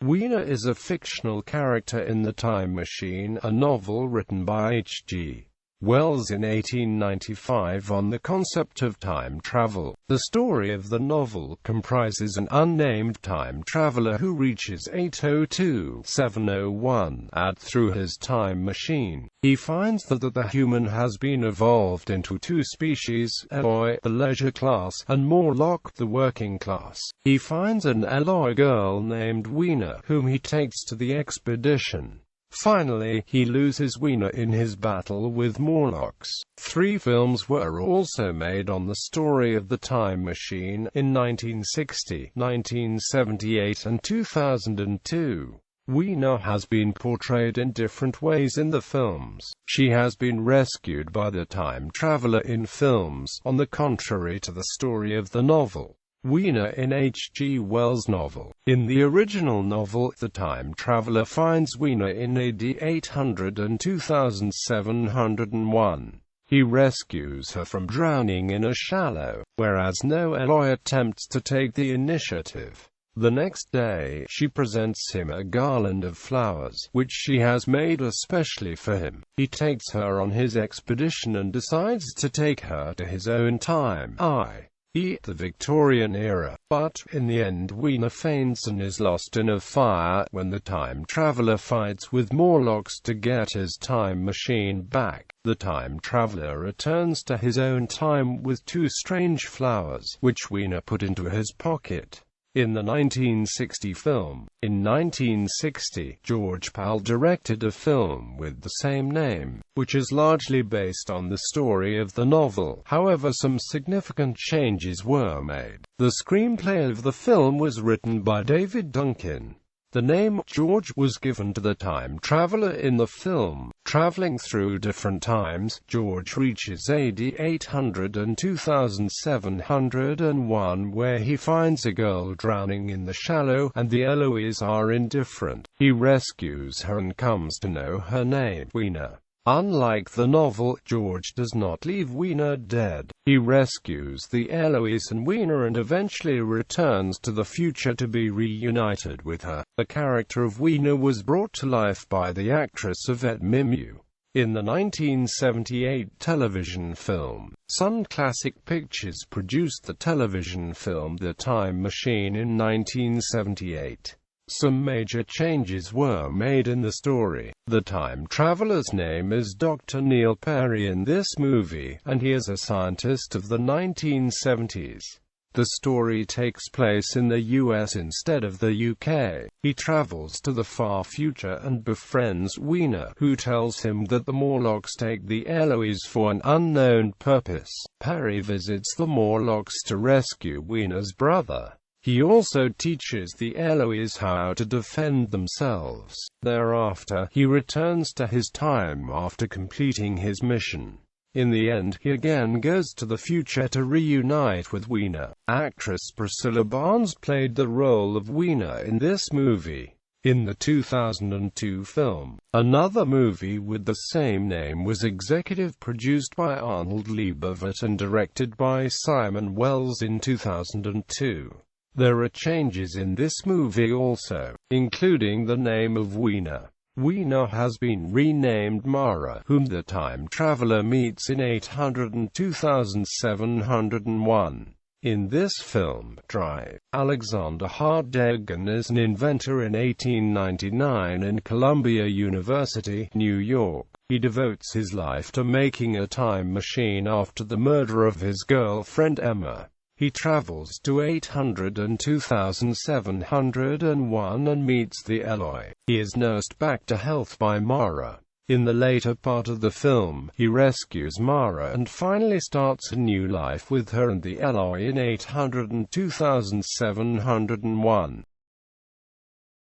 Weena is a fictional character in The Time Machine, a novel written by H.G.Wells in 1895 on the concept of time travel. The story of the novel comprises an unnamed time traveler who reaches 802-701 AD through his time machine. He finds that the human has been evolved into two species, Eloi, the leisure class, and Morlock, the working class. He finds an Eloi girl named Weena, whom he takes to the expedition. Finally, he loses Weena in his battle with Morlocks. 3 films were also made on the story of the time machine, in 1960, 1978 and 2002. Weena has been portrayed in different ways in the films. She has been rescued by the time traveler in films, on the contrary to the story of the novel. Weena in H.G.Wells' novel. In the original novel, the time traveler finds Weena in AD 800 and 2701. He rescues her from drowning in a shallow, whereas no Eloi attempts to take the initiative. The next day, she presents him a garland of flowers, which she has made especially for him. He takes her on his expedition and decides to take her to his own time, i.e. the Victorian era. But, in the end, Weena faints and is lost in a fire. When the time traveler fights with Morlocks to get his time machine back, the time traveler returns to his own time with 2 strange flowers, which Weena put into his pocket. In the 1960 film. In 1960, George Pal directed a film with the same name, which is largely based on the story of the novel. However, some significant changes were made. The screenplay of the film was written by David Duncan. The name George was given to the time traveler in the film. Traveling through different times, George reaches AD 800 and 2701, where he finds a girl drowning in the shallow, and the Eloise are indifferent. He rescues her and comes to know her name, Weena. Unlike the novel, George does not leave Weena dead. He rescues the Eloise and Weena and eventually returns to the future to be reunited with her. The character of Weena was brought to life by the actress Yvette Mimieux. In the 1978 television film, Sun Classic Pictures produced the television film The Time Machine in 1978. Some major changes were made in the story. The time traveler's name is Dr. Neil Perry in this movie, and he is a scientist of the 1970s. The story takes place in the US instead of the UK. He travels to the far future and befriends Weena, who tells him that the Morlocks take the Eloise for an unknown purpose. Perry visits the Morlocks to rescue Weena's brother. He also teaches the Eloise how to defend themselves. Thereafter, he returns to his time after completing his mission. In the end, he again goes to the future to reunite with Weena. Actress Priscilla Barnes played the role of Weena in this movie. In the 2002 film, another movie with the same name was executive produced by Arnold Leibovitz and directed by Simon Wells in 2002. There are changes in this movie also, including the name of Weena. Weena has been renamed Mara, whom the time traveler meets in 800 and 2701. In this film, Drive, Alexander Hardeggen is an inventor in 1899 in Columbia University, New York. He devotes his life to making a time machine after the murder of his girlfriend Emma. He travels to 800 and 2701 and meets the Eloi. He is nursed back to health by Mara. In the later part of the film, he rescues Mara and finally starts a new life with her and the Eloi in 800 and 2701.